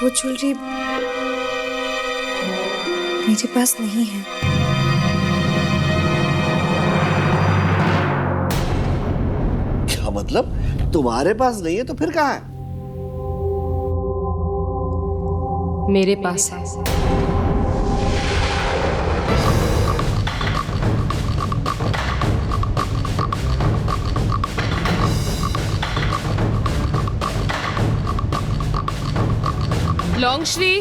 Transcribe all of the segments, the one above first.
वो ज्वेलरी मेरे पास नहीं है। क्या मतलब? तुम्हारे पास नहीं है तो फिर कहाँ है? मेरे पास है। लॉन्गश्री,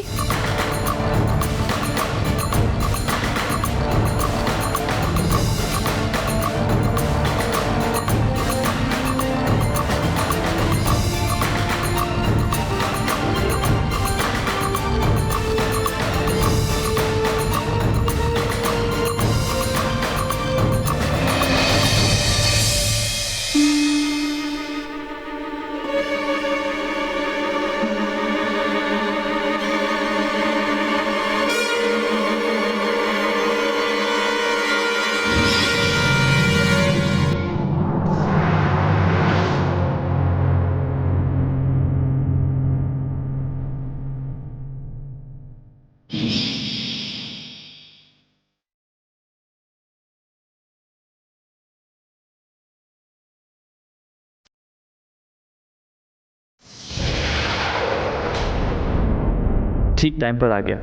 ठीक टाइम पर आ गया।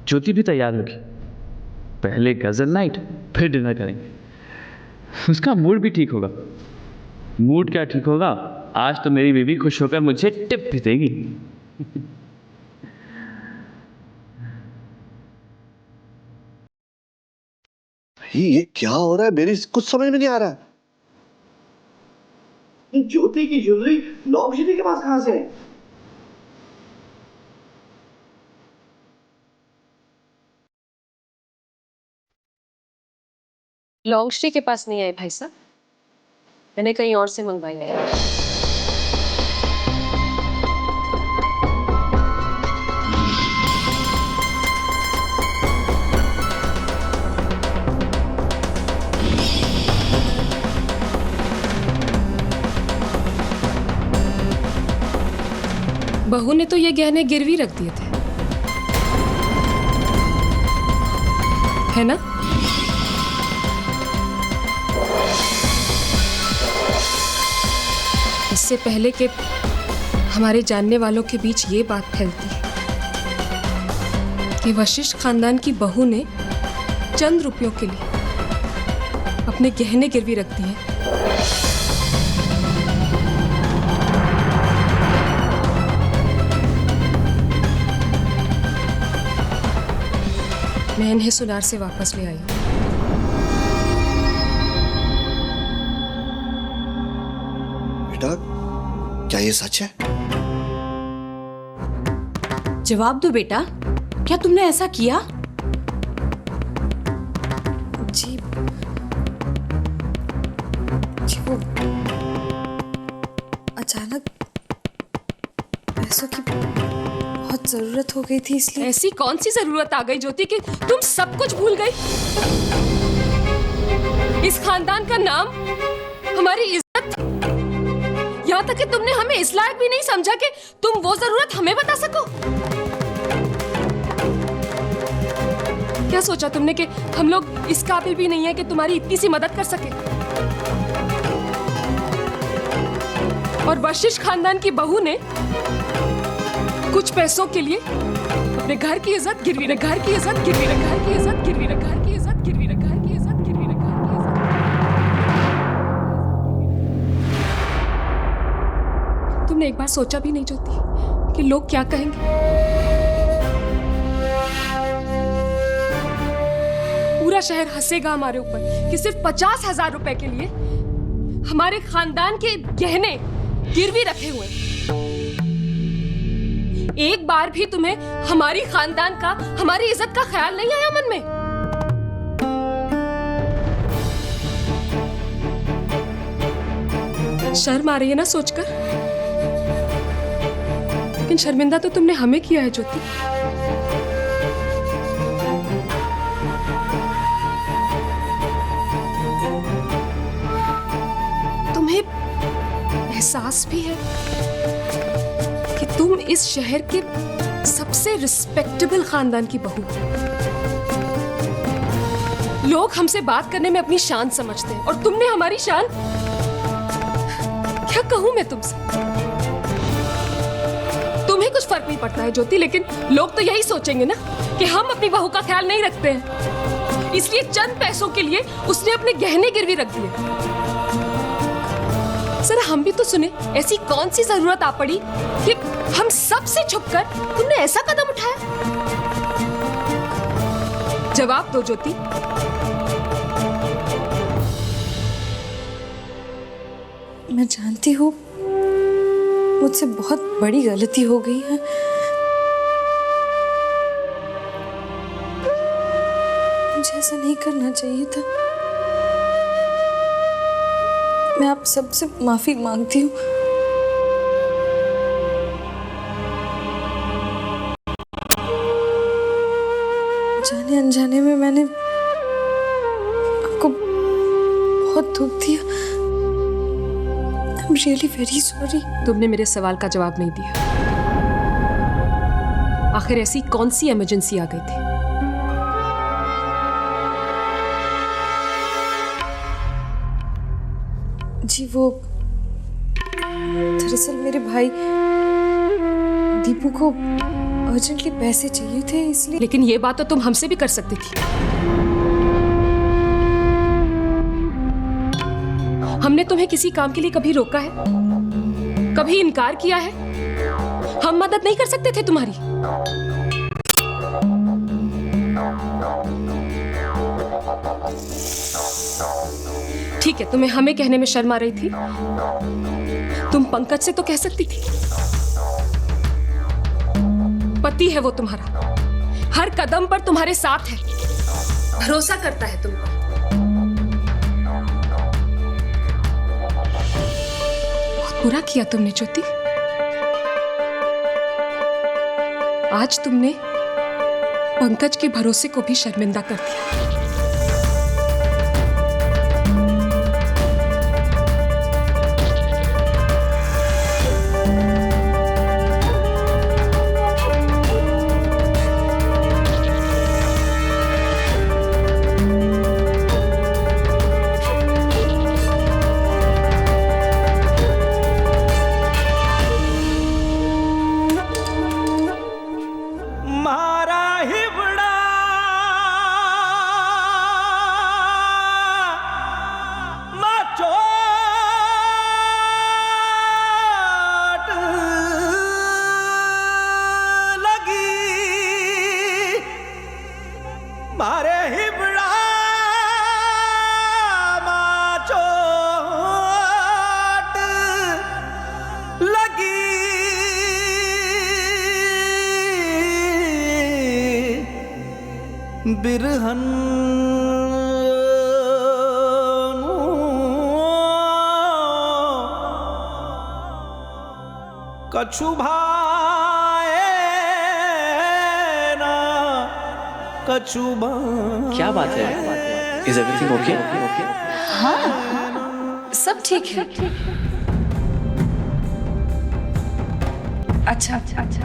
ज्योति भी तैयार होगी। पहले गजल नाइट, फिर डिनर करेंगे। उसका मूड भी ठीक होगा। मूड क्या ठीक होगा, आज तो मेरी बीवी खुश होकर मुझे टिप भी देगी। ये क्या हो रहा है? मेरी कुछ समझ में नहीं आ रहा है। ज्योति की ज्वेलरी लॉन्गश्री के पास कहां से है? लॉन्गश्री के पास नहीं आई भाई साहब, मैंने कहीं और से मंगवाई है। बहू ने तो ये गहने गिरवी रख दिए थे, है ना? इससे पहले कि हमारे जानने वालों के बीच ये बात फैलती कि वशिष्ठ खानदान की बहू ने चंद रुपयों के लिए अपने गहने गिरवी रख दिए। मैं इन्हें सुनार से वापस ले आई हूँ। बेटा, क्या ये सच है? जवाब दो बेटा, क्या तुमने ऐसा किया? जी जी, वो अचानक पैसों की बहुत जरूरत हो गई थी, इसलिए। ऐसी कौन सी जरूरत आ गई ज्योति कि तुम सब कुछ भूल गई? इस खानदान का नाम, हमारी इज्जत, यहाँ तक कि तुमने हमें इस लायक भी नहीं समझा कि तुम वो जरूरत हमें बता सको। क्या सोचा तुमने कि हम लोग इस काबिल भी नहीं है कि तुम्हारी इतनी सी मदद कर सके? और वशिष्ठ खानदान की बहू ने कुछ पैसों के लिए अपने घर की इज्जत गिरवी रख, घर की इज्जत गिरवी रख, घर की इज्जत गिरवी रख, घर की इज्जत गिरवी रख, घर की इज्जत गिरवी रख, घर की इज्जत। तुमने एक बार सोचा भी नहीं ज्योति कि लोग क्या कहेंगे? पूरा शहर हंसेगा हमारे ऊपर कि सिर्फ 50,000 रुपए के लिए हमारे खानदान के गहने गिरवी रखे हुए। एक बार भी तुम्हें हमारी खानदान का, हमारी इज्जत का ख्याल नहीं आया मन में? शर्म आ रही है ना सोचकर? लेकिन शर्मिंदा तो तुमने हमें किया है ज्योति। तुम्हें एहसास भी है कि तुम इस शहर के सबसे रिस्पेक्टेबल खानदान की बहू हो। लोग हमसे बात करने में अपनी शान समझते हैं और तुमने हमारी शान, क्या कहूं मैं तुमसे। तुम्हें कुछ फर्क नहीं पड़ता है ज्योति, लेकिन लोग तो यही सोचेंगे ना कि हम अपनी बहू का ख्याल नहीं रखते हैं, इसलिए चंद पैसों के लिए उसने अपने गहने गिरवी रख दिए। सर हम भी तो सुने, ऐसी कौन सी जरूरत आ पड़ी कि हम सबसे छुपकर तुमने ऐसा कदम उठाया? जवाब दो ज्योति। मैं जानती हूँ मुझसे बहुत बड़ी गलती हो गई है। मुझे ऐसा नहीं करना चाहिए था। मैं आप सबसे माफी मांगती हूँ। जाने अनजाने में मैंने आपको बहुत दुख दिया। I'm really very sorry. तुमने मेरे सवाल का जवाब नहीं दिया। आखिर ऐसी कौन सी इमरजेंसी आ गई थी? जी वो दरअसल मेरे भाई दीपू को अर्जेंटली पैसे चाहिए थे, इसलिए। लेकिन ये बात तो तुम हमसे भी कर सकती थी। हमने तुम्हें किसी काम के लिए कभी रोका है, कभी इनकार किया है? हम मदद नहीं कर सकते थे तुम्हारी? ठीक है, तुम्हें हमें कहने में शर्म आ रही थी। तुम पंकज से तो कह सकती थी। पति है वो तुम्हारा, हर कदम पर तुम्हारे साथ है, भरोसा करता है तुम पर। बहुत बुरा किया तुमने ज्योति। आज तुमने पंकज के भरोसे को भी शर्मिंदा कर दिया। मारे हिबड़ा चोट लगी बिरहन कछु भाए ना कछु क्या बात है? Is everything okay? हाँ सब ठीक है। अच्छा अच्छा अच्छा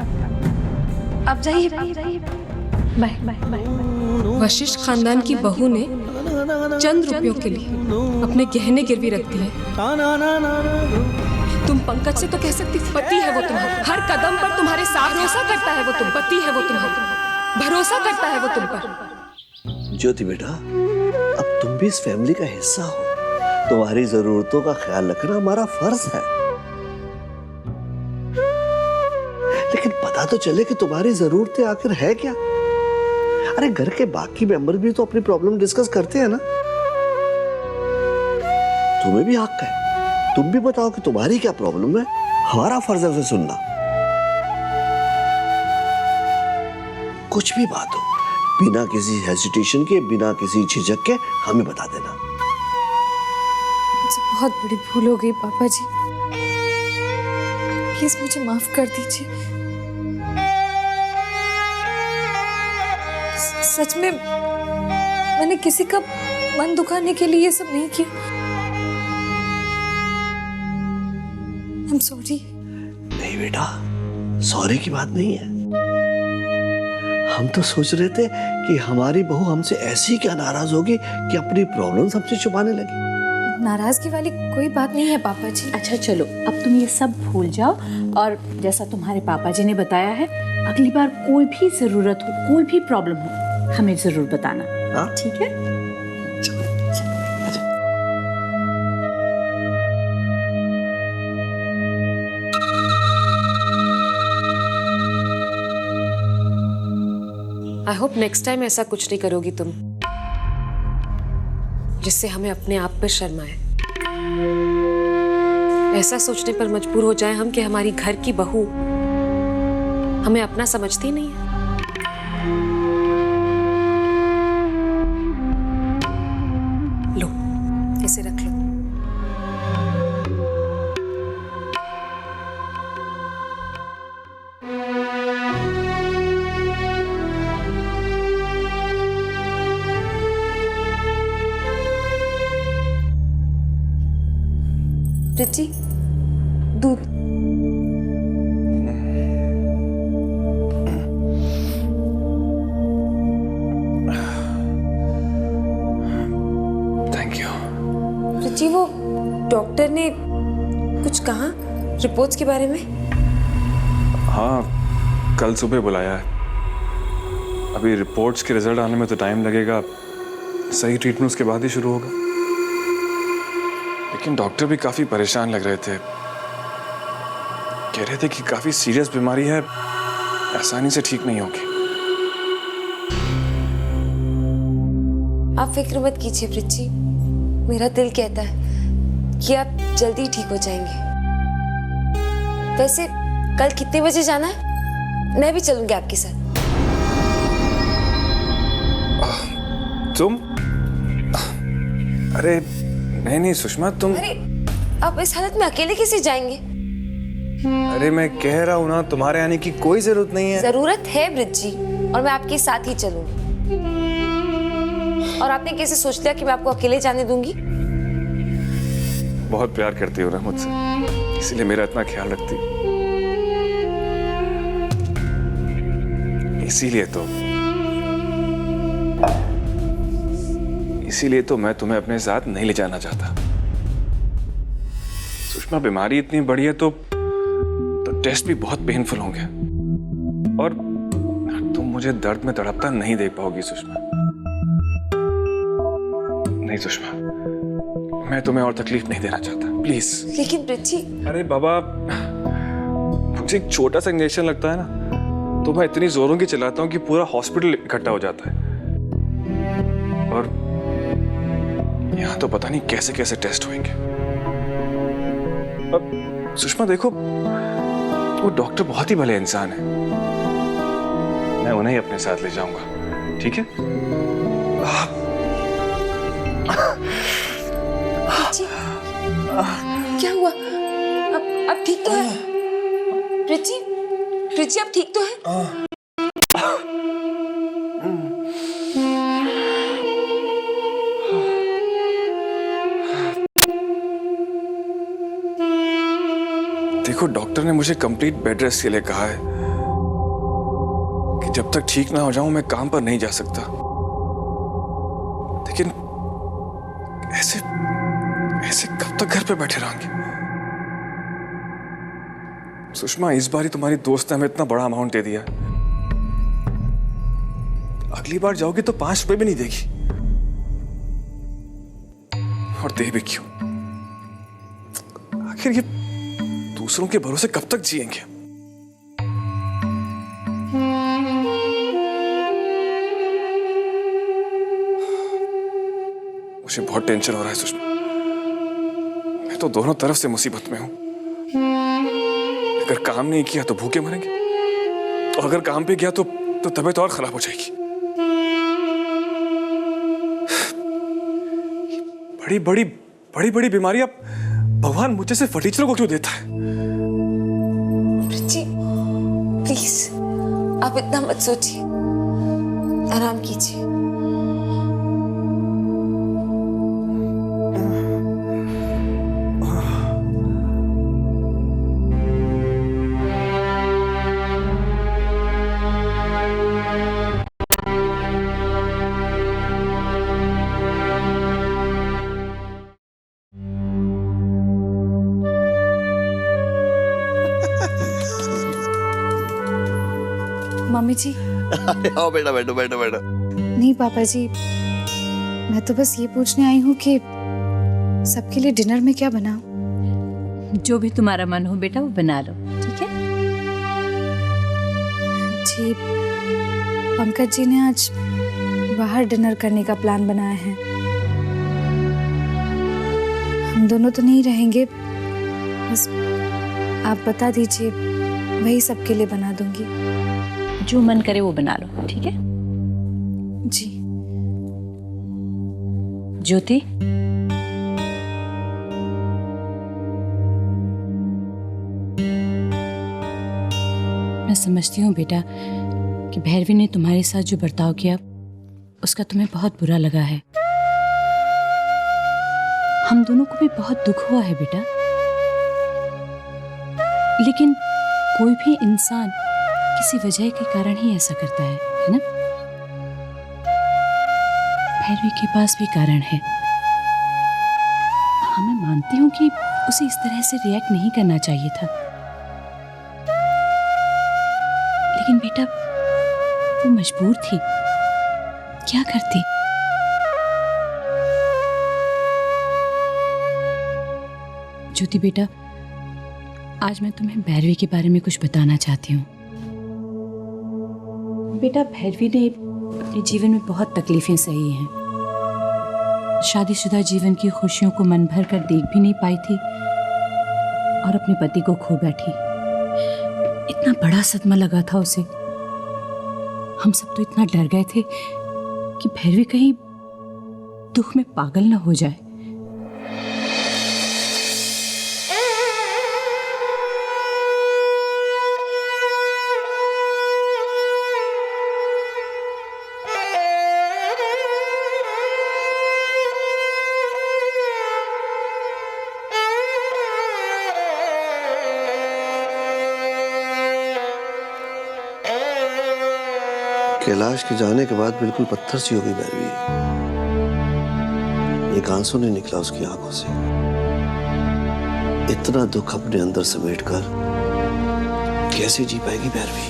अब जाइए। Bye bye bye. वशिष्ठ खानदान की बहू ने चंद रुपयों के लिए अपने गहने गिरवी रख दिए। तुम पंकज से तो कह सकती थी। पति है वो तुम्हारा, हर कदम पर तुम्हारे साथ, भरोसा करता है वो तुम। पति है वो तुम्हारा, भरोसा करता है वो तुम पर। ज्योति बेटा, अब तुम भी इस फैमिली का हिस्सा हो। तुम्हारी जरूरतों का ख्याल रखना हमारा फर्ज है। लेकिन पता तो चले कि तुम्हारी जरूरतें आखिर है क्या। अरे घर के बाकी मेंबर भी तो अपनी प्रॉब्लम डिस्कस करते हैं ना। तुम्हें भी हक है, तुम भी बताओ कि तुम्हारी क्या प्रॉब्लम है। हमारा फर्ज है उसे सुनना। कुछ भी बात हो, बिना किसी हेजिटेशन के, बिना किसी झिझक के हमें बता देना। मुझसे बहुत बड़ी भूल हो गई पापा जी, प्लीज मुझे माफ कर दीजिए। सच में मैंने किसी का मन दुखाने के लिए ये सब नहीं किया। I'm sorry। नहीं बेटा, सॉरी की बात नहीं है। हम तो सोच रहे थे कि हमारी बहू हमसे ऐसी क्या नाराज होगी कि अपनी प्रॉब्लम्स हमसे छुपाने लगी। नाराजगी वाली कोई बात नहीं है पापा जी। अच्छा चलो, अब तुम ये सब भूल जाओ और जैसा तुम्हारे पापा जी ने बताया है, अगली बार कोई भी जरूरत हो, कोई भी प्रॉब्लम हो, हमें जरूर बताना। हाँ? ठीक है? आई होप नेक्स्ट टाइम ऐसा कुछ नहीं करोगी तुम जिससे हमें अपने आप पर शर्म आए, ऐसा सोचने पर मजबूर हो जाए हम कि हमारी घर की बहू हमें अपना समझती नहीं है। लो, इसे रख लो। रिची, दूध। Thank you. रिची, वो डॉक्टर ने कुछ कहा रिपोर्ट्स के बारे में? हाँ, कल सुबह बुलाया है। अभी रिपोर्ट्स के रिजल्ट आने में तो टाइम लगेगा, सही ट्रीटमेंट उसके बाद ही शुरू होगा। लेकिन डॉक्टर भी काफी परेशान लग रहे थे, कह रहे थे कि काफी सीरियस बीमारी है, आसानी से ठीक नहीं होगी। आप फिक्र मत कीजिए रिची, मेरा दिल कहता है कि आप जल्दी ठीक हो जाएंगे। वैसे कल कितने बजे जाना है? मैं भी चलूंगी आपके साथ। तुम? अरे नहीं सुषमा, तुम। अरे आप इस हालत में अकेले कैसे जाएंगे? अरे मैं कह रहा हूं ना, तुम्हारे आने की कोई जरूरत नहीं है। जरूरत है ब्रिज जी, और मैं आपके साथ ही चलूंगी। और आपने कैसे सोच लिया कि मैं आपको अकेले जाने दूंगी? बहुत प्यार करती हो ना मुझसे, इसीलिए मेरा इतना ख्याल रखती हो। इसीलिए तो मैं तुम्हें अपने साथ नहीं ले जाना चाहता। सुषमा, बीमारी इतनी बड़ी है तो टेस्ट भी बहुत पेनफुल होंगे, और तुम मुझे दर्द में तड़पता नहीं देख पाओगी सुषमा। नहीं सुषमा, मैं तुम्हें और तकलीफ नहीं देना चाहता, प्लीज। लेकिन ब्रिज जी। अरे बाबा, मुझे एक छोटा सा इंजेक्शन लगता है ना, तो मैं इतनी जोरों की चलाता हूँ कि पूरा हॉस्पिटल इकट्ठा हो जाता है। और यहाँ तो पता नहीं कैसे कैसे टेस्ट होंगे। अब सुषमा देखो, वो डॉक्टर बहुत ही भले इंसान है, मैं उन्हें ही अपने साथ ले जाऊंगा, ठीक है? जी, क्या हुआ? अब ठीक तो है? रिची, रिची अब ठीक तो है? देखो, डॉक्टर ने मुझे कंप्लीट बेड रेस्ट के लिए कहा है कि जब तक ठीक ना हो जाऊं मैं काम पर नहीं जा सकता। लेकिन ऐसे ऐसे कब तक घर पे बैठे रहेंगे? सुषमा, इस बार ही तुम्हारी दोस्त ने हमें इतना बड़ा अमाउंट दे दिया, अगली बार जाओगी तो 5 रुपए भी नहीं देगी। और दे भी क्यों? आखिर ये दूसरों के भरोसे कब तक जिएंगे? मुझे बहुत टेंशन हो रहा है सुषमा, मैं तो दोनों तरफ से मुसीबत में हूं। अगर काम नहीं किया तो भूखे मरेंगे, और अगर काम पे किया तो तबीयत और खराब हो जाएगी। बड़ी बड़ी बीमारियां भगवान मुझे से फटीचरों को क्यों देता है? जी, प्लीज आप इतना मत सोचिए, आराम कीजिए। मम्मी जी। अरे आओ बेटा, बैठो बैठो बैठो। नहीं पापा जी, मैं तो बस ये पूछने आई हूँ कि सबके लिए डिनर में क्या बनाऊं? जो भी तुम्हारा मन हो बेटा वो बना लो, ठीक है? जी, पंकज जी ने आज बाहर डिनर करने का प्लान बनाया है। हम दोनों तो नहीं रहेंगे, बस आप बता दीजिए, वही सबके लिए बना दूंगी। जो मन करे वो बना लो, ठीक है? जी। ज्योति, मैं समझती हूँ बेटा कि भैरवी ने तुम्हारे साथ जो बर्ताव किया उसका तुम्हें बहुत बुरा लगा है। हम दोनों को भी बहुत दुख हुआ है बेटा, लेकिन कोई भी इंसान किसी वजह के कारण ही ऐसा करता है ना? भैरवी के पास भी कारण है। हाँ, मैं मानती हूँ कि उसे इस तरह से रिएक्ट नहीं करना चाहिए था, लेकिन बेटा वो मजबूर थी, क्या करती? ज्योति बेटा, आज मैं तुम्हें भैरवी के बारे में कुछ बताना चाहती हूँ। बेटा, भैरवी ने अपने जीवन में बहुत तकलीफें सही हैं। शादीशुदा जीवन की खुशियों को मन भर कर देख भी नहीं पाई थी और अपने पति को खो बैठी। इतना बड़ा सदमा लगा था उसे। हम सब तो इतना डर गए थे कि भैरवी कहीं दुख में पागल न हो जाए। कैलाश के जाने के बाद बिल्कुल पत्थर सी हो गई भैरवी। एक आंसू नहीं निकला उसकी आंखों से। इतना दुख अपने अंदर समेटकर कैसे जी पाएगी भैरवी?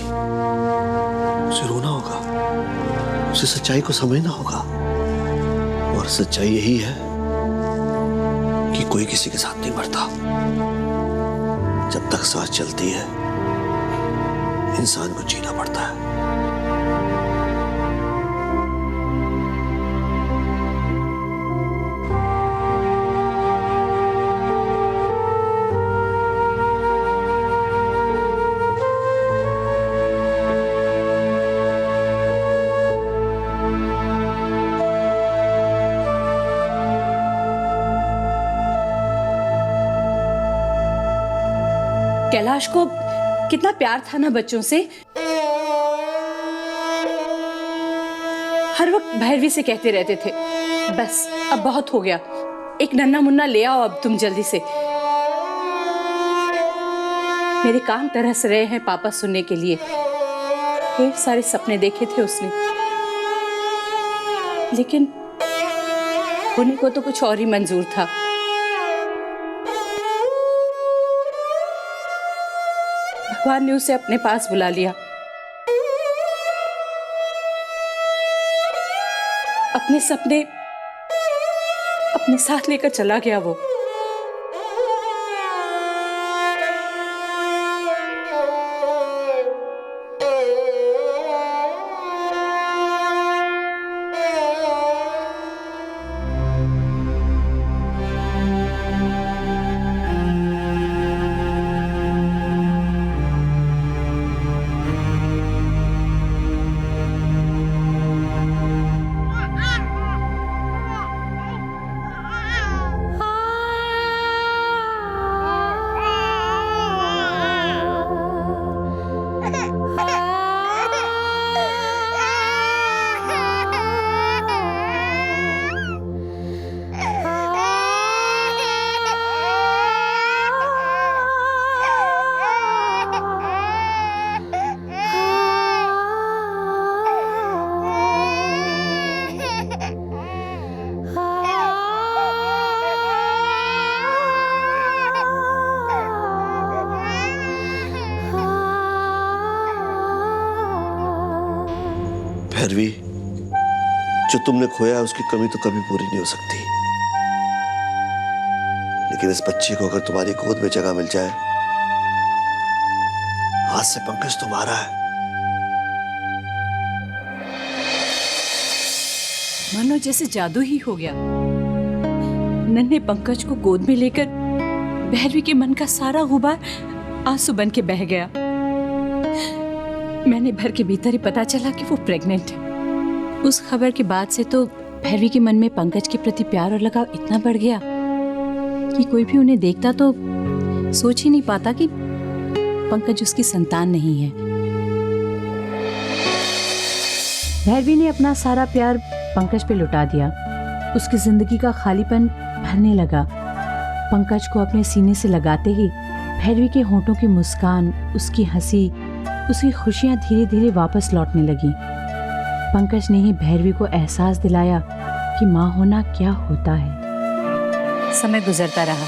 उसे रोना होगा, उसे सच्चाई को समझना होगा, और सच्चाई यही है कि कोई किसी के साथ नहीं मरता। जब तक सांस चलती है इंसान को जीना पड़ता है। कैलाश को कितना प्यार था ना बच्चों से। हर वक्त भैरवी से कहते रहते थे, बस अब बहुत हो गया, एक नन्हा मुन्ना ले आओ अब तुम जल्दी से। मेरे कान तरस रहे हैं पापा सुनने के लिए। ढेर सारे सपने देखे थे उसने, लेकिन होने को तो कुछ और ही मंजूर था। भगवान ने उसे अपने पास बुला लिया। अपने सपने अपने साथ लेकर चला गया वो। भैरवी, जो तुमने खोया है उसकी कमी तो कभी पूरी नहीं हो सकती, लेकिन इस बच्चे को अगर तुम्हारी गोद में जगह मिल जाए, आज से पंकज तुम्हारा है। मानो जैसे जादू ही हो गया। नन्हे पंकज को गोद में लेकर भैरवी के मन का सारा गुबार आंसू बन के बह गया। मैंने भर के भीतर ही पता चला कि वो प्रेग्नेंट है। उस खबर के बाद से तो भैरवी के मन में पंकज के प्रति प्यार और लगाव इतना बढ़ गया कि कोई भी उन्हें देखता तो सोच ही नहीं पाता कि पंकज उसकी संतान नहीं है। भैरवी ने अपना सारा प्यार पंकज पे लुटा दिया। उसकी जिंदगी का खालीपन भरने लगा। पंकज को अपने सीने से लगाते ही भैरवी के होंठों की मुस्कान, उसकी हंसी, उसकी खुशियां धीरे धीरे वापस लौटने लगी। पंकज ने ही भैरवी को एहसास दिलाया कि माँ होना क्या होता है। समय गुजरता रहा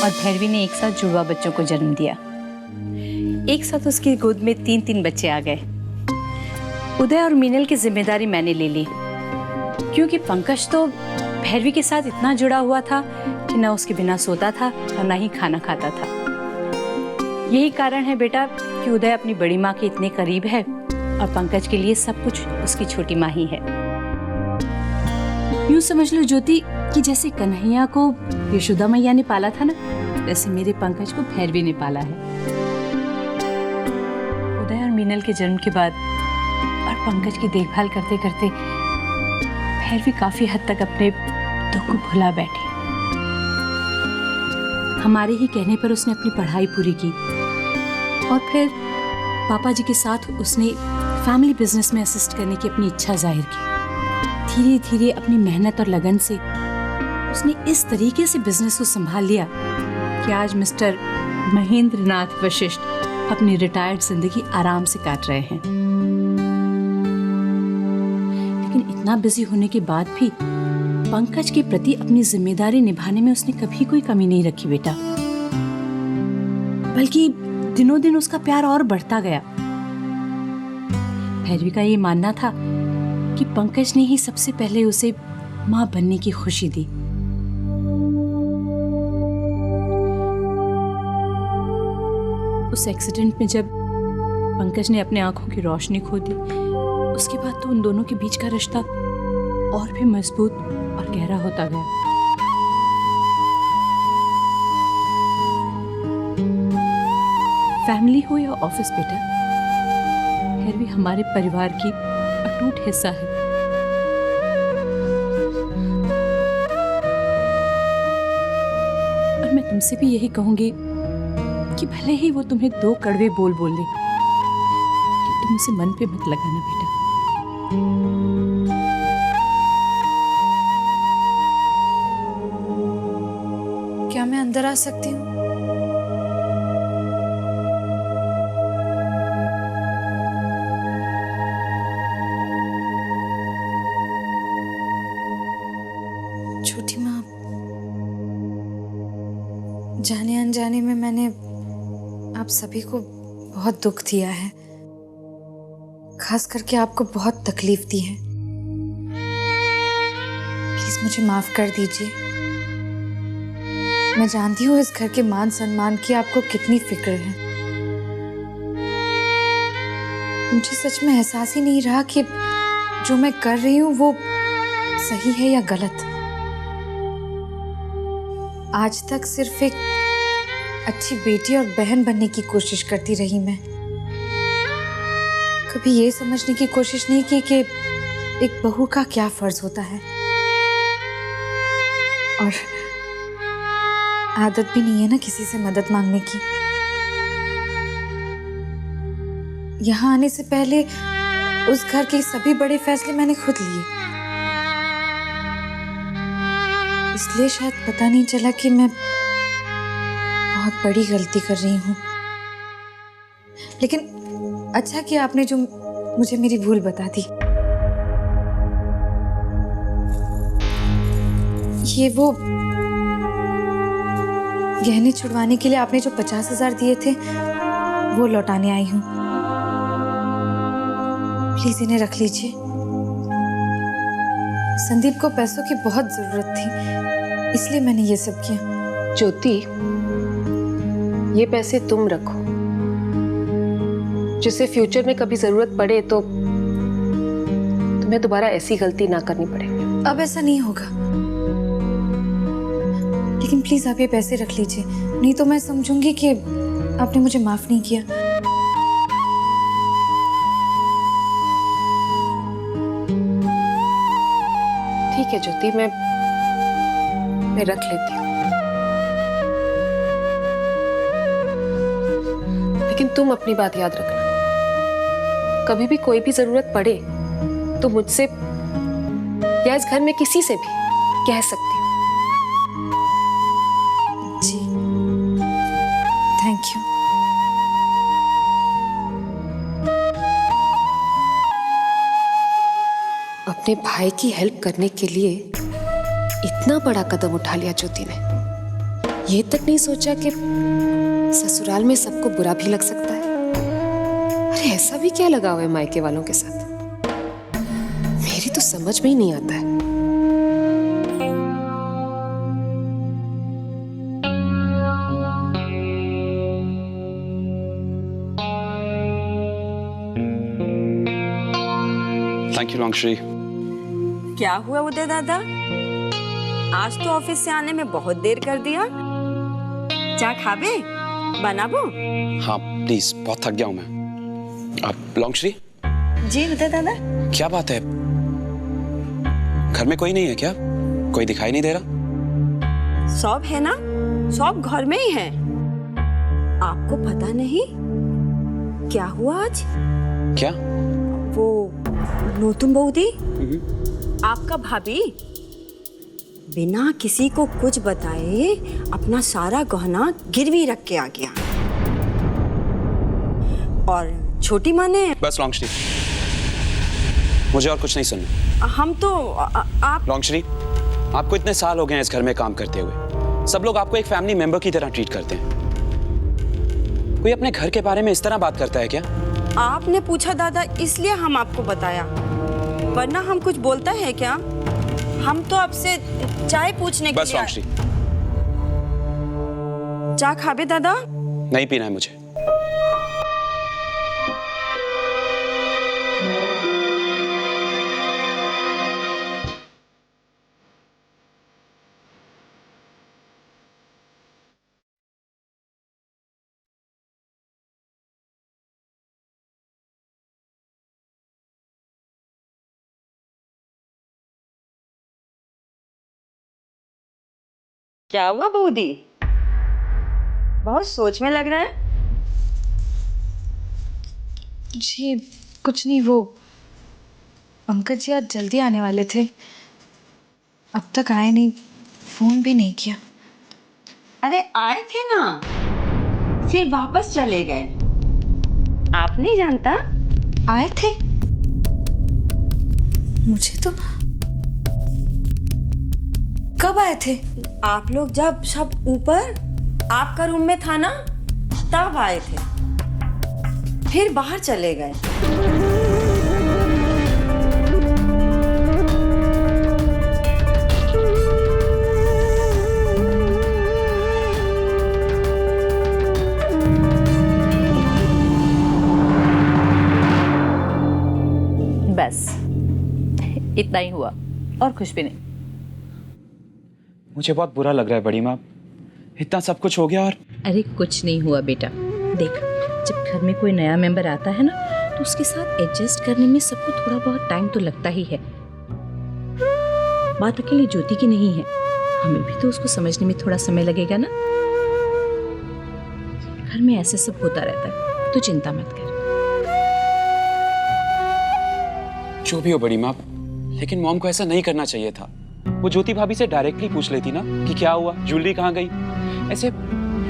और भैरवी ने एक साथ जुड़वा बच्चों को जन्म दिया। एक साथ उसकी गोद में 3-3 बच्चे आ गए। उदय और मीनल की जिम्मेदारी मैंने ले ली, क्योंकि पंकज तो भैरवी के साथ इतना जुड़ा हुआ था कि न उसके बिना सोता था और न ही खाना खाता था। यही कारण है बेटा कि उदय अपनी बड़ी माँ के इतने करीब है और पंकज के लिए सब कुछ उसकी छोटी माँ ही है। यूं समझ लो ज्योति कि जैसे कन्हैया को यशोदा मैया ने पाला था ना, वैसे मेरे पंकज को भैरवी ने पाला है। उदय और मीनल के जन्म के बाद और पंकज की देखभाल करते करते भैरवी काफी हद तक अपने दुख को भुला बैठी। हमारे ही कहने पर उसने अपनी पढ़ाई पूरी की और फिर पापा जी के साथ उसने फैमिली बिजनेस में असिस्ट करने की अपनी इच्छा जाहिर की। धीरे धीरे अपनी मेहनत और लगन से उसने इस तरीके से बिजनेस को संभाल लिया कि आज मिस्टर महेंद्र नाथ वशिष्ठ अपनी रिटायर्ड जिंदगी आराम से काट रहे हैं। लेकिन इतना बिजी होने के बाद भी पंकज के प्रति अपनी जिम्मेदारी निभाने में उसने कभी कोई कमी नहीं रखी बेटा, बल्कि दिनों दिन उसका प्यार और बढ़ता गया। भैरवी का ये मानना था कि पंकज ने ही सबसे पहले उसे मां बनने की खुशी दी। उस एक्सीडेंट में जब पंकज ने अपने आंखों की रोशनी खो दी, उसके बाद तो उन दोनों के बीच का रिश्ता और भी मजबूत और गहरा होता गया। फैमिली हो या ऑफिस बेटा, भैरवी हमारे परिवार की अटूट हिस्सा है। और मैं तुमसे भी यही कहूंगी कि भले ही वो तुम्हें 2 कड़वे बोल बोले, कि तुम उसे मन पे मत लगाना बेटा। क्या मैं अंदर आ सकती हूँ? छोटी माँ, जाने अनजाने में मैंने आप सभी को बहुत दुख दिया है, खास करके आपको बहुत तकलीफ दी है। प्लीज मुझे माफ कर दीजिए। मैं जानती हूँ इस घर के मान सम्मान की आपको कितनी फिक्र है। मुझे सच में एहसास ही नहीं रहा कि जो मैं कर रही हूँ वो सही है या गलत। आज तक सिर्फ एक अच्छी बेटी और बहन बनने की कोशिश करती रही मैं। कभी ये समझने की कोशिश नहीं की कि एक बहू का क्या फर्ज होता है। और आदत भी नहीं है ना किसी से मदद मांगने की। यहाँ आने से पहले उस घर के सभी बड़े फैसले मैंने खुद लिए, इसलिए शायद पता नहीं चला कि मैं बहुत बड़ी गलती कर रही हूँ। लेकिन अच्छा किया आपने जो मुझे मेरी भूल बता दी। ये वो गहने छुड़वाने के लिए आपने जो 50,000 दिए थे वो लौटाने आई हूँ। प्लीज इन्हें रख लीजिए। संदीप को पैसों की बहुत जरूरत थी, इसलिए मैंने ये सब किया। ज्योति, ये पैसे तुम रखो, जिससे फ्यूचर में कभी जरूरत पड़े तो तुम्हें दोबारा ऐसी गलती ना करनी पड़े। अब ऐसा नहीं होगा, लेकिन प्लीज आप ये पैसे रख लीजिए, नहीं तो मैं समझूंगी कि आपने मुझे माफ नहीं किया। ठीक है ज्योति, मैं रख लेती हूँ, लेकिन तुम अपनी बात याद रखना, कभी भी कोई भी जरूरत पड़े तो मुझसे या इस घर में किसी से भी कह सकती हो। जी, थैंक यू। अपने भाई की हेल्प करने के लिए इतना बड़ा कदम उठा लिया ज्योति ने। ये तक नहीं सोचा कि ससुराल में सबको बुरा भी लग सकता है। अरे ऐसा भी क्या लगा हुआ है मायके वालों के साथ, मेरी तो समझ में ही नहीं आता है। थैंक यू लॉन्गश्री। क्या हुआ उदय दादा, आज तो ऑफिस से आने में बहुत देर कर दिया। चाय खाबे बनाबो? हाँ प्लीज, बहुत थक गया हूँ मैं। आप लॉन्गश्री? जी उदय दादा। क्या बात है, घर में कोई नहीं है क्या? कोई दिखाई नहीं दे रहा? सब है ना, सब घर में ही है। आपको पता नहीं क्या हुआ आज? क्या? वो नूतन बहूदी, आपका भाभी बिना किसी को कुछ बताए अपना सारा गहना गिरवी रख के आ गया, और छोटी माँ ने। बस लॉन्गश्री, मुझे और कुछ नहीं सुनना। हम तो आप लॉन्गश्री, आपको इतने साल हो गए हैं इस घर में काम करते हुए, सब लोग आपको एक फैमिली मेंबर की तरह ट्रीट करते हैं। कोई अपने घर के बारे में इस तरह बात करता है क्या? आपने पूछा दादा, इसलिए हम आपको बताया, वरना हम कुछ बोलता है क्या? हम तो आपसे चाय पूछने के लिए। बस लॉन्गश्री, चाय खाबे दादा? नहीं पीना है मुझे। क्या हुआ बूदी, बहुत सोच में लग रहा है। जी कुछ नहीं, वो पंकज जी आज जल्दी आने वाले थे, अब तक आए नहीं, फोन भी नहीं किया। अरे आए थे ना, फिर वापस चले गए। आप नहीं जानता? आए थे? मुझे तो कब आए थे? आप लोग जब सब ऊपर आपका रूम में था ना, तब आए थे, फिर बाहर चले गए। बस इतना ही हुआ और कुछ भी नहीं। मुझे बहुत बुरा लग रहा है बड़ी माँ, इतना सब कुछ हो गया और। अरे कुछ नहीं हुआ बेटा, देख जब घर में कोई नया मेंबर आता है ना, तो उसके साथ एडजस्ट करने में सबको थोड़ा बहुत टाइम तो लगता ही है। बात अकेली ज्योति की नहीं है, हमें भी तो उसको समझने में थोड़ा समय लगेगा ना। घर में ऐसे सब होता रहता है, तो चिंता मत कर। जो भी हो बड़ी माँ, लेकिन मॉम को ऐसा नहीं करना चाहिए था। वो ज्योति भाभी से डायरेक्टली पूछ लेती ना कि क्या हुआ, ज्वेलरी कहाँ गई। ऐसे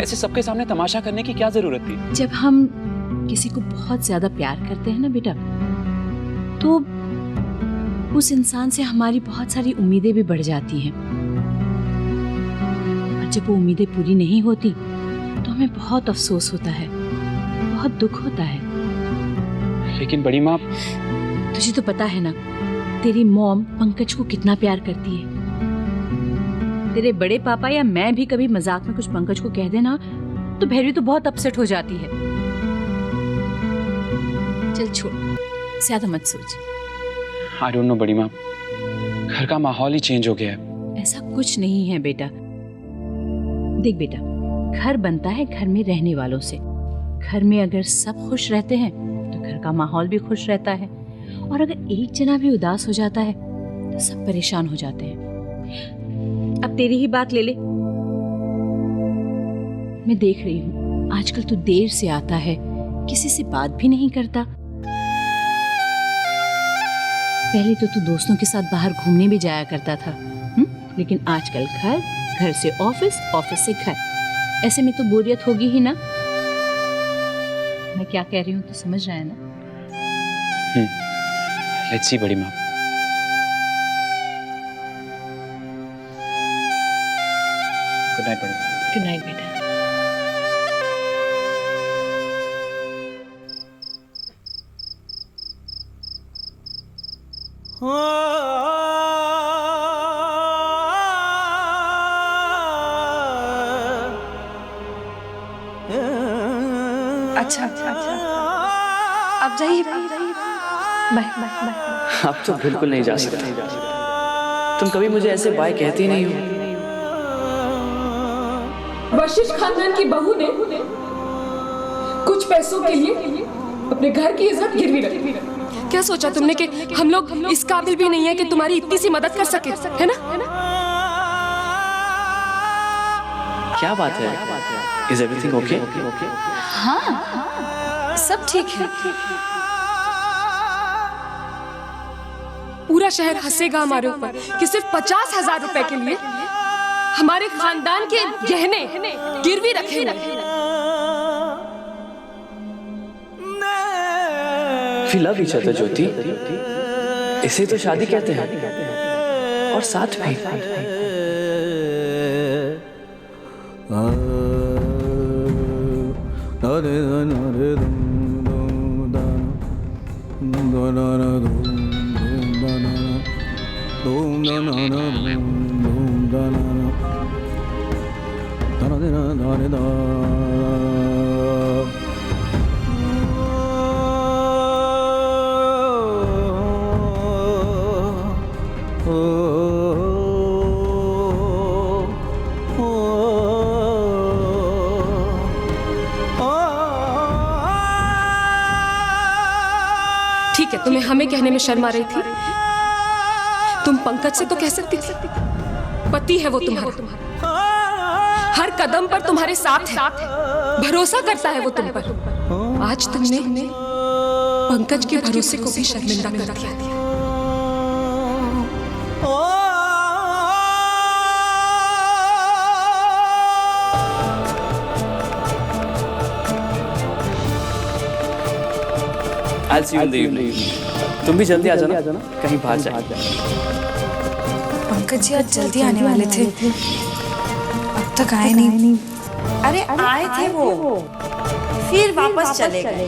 ऐसे सबके सामने तमाशा करने की क्या जरूरत थी? जब हम किसी को बहुत ज्यादा प्यार करते हैं ना बेटा, तो उस इंसान से हमारी बहुत सारी उम्मीदें भी बढ़ जाती हैं, और जब वो उम्मीदें पूरी नहीं होती तो हमें बहुत अफसोस होता है, बहुत दुख होता है। लेकिन बड़ी माँ, तुझे तो पता है ना, तेरी मॉम पंकज को कितना प्यार करती है। तेरे बड़े पापा या मैं भी कभी मजाक में कुछ पंकज को कह देना तो भैरवी तो बहुत अपसेट हो जाती है। चल छोड़, ज्यादा मत सोच। आई डोंट नो बड़ी माँ, घर का माहौल ही चेंज हो गया है। ऐसा कुछ नहीं है बेटा। देख बेटा, घर बनता है घर में रहने वालों से। घर में अगर सब खुश रहते हैं तो घर का माहौल भी खुश रहता है, और अगर एक जना भी उदास हो जाता है तो सब परेशान हो जाते हैं। अब तेरी ही बात ले ले। मैं देख रही हूँ आजकल तू देर से आता है, किसी से बात भी नहीं करता। पहले तो तू दोस्तों के साथ बाहर घूमने भी जाया करता था, लेकिन आजकल घर, घर से ऑफिस, ऑफिस से घर। ऐसे में तो बोरियत होगी ही ना। मैं क्या कह रही हूँ तो समझ रहा है ना? लेट्स सी बड़ी माँ। गुड नाइट बड़ी माँ। गुड नाइट बेटा। अच्छा आप जाइए, बाय बाय बाय। आप तो बिल्कुल नहीं जा सकते। तुम कभी मुझे ऐसे बाय कहती नहीं हो। वशिष्ठ खानदान की बहू ने कुछ पैसों के लिए अपने घर की इज्जत गिरवी रखी। क्या सोचा तुमने कि हम लोग इस काबिल भी नहीं है कि तुम्हारी इतनी सी मदद कर सके, है ना? क्या बात है? Is everything okay? हाँ, सब ठीक है। पूरा शहर हंसेगा हमारे ऊपर कि सिर्फ 50,000 रुपए के लिए हमारे खानदान के गहने गिरवी रखे हुए। वी लव ईच अदर ज्योति, इसे तो शादी कहते हैं। और साथ में ठीक है, तुम्हें हमें कहने में शर्म आ रही थी। तुम पंकज से तो कह सकती थी, पति है वो तुम्हारा, हर कदम पर तुम्हारे साथ है, भरोसा करता है वो तुम पर। आज तुमने पंकज के भरोसे को भी शर्मिंदा कर दिया। I'll see you in the evening. तुम भी जल्दी आ जाना, कहीं बाहर जाए। पंकज जी आज जल्दी आने वाले थे, अब तक आए नहीं। अरे आए थे वो, फिर वापस चले गए।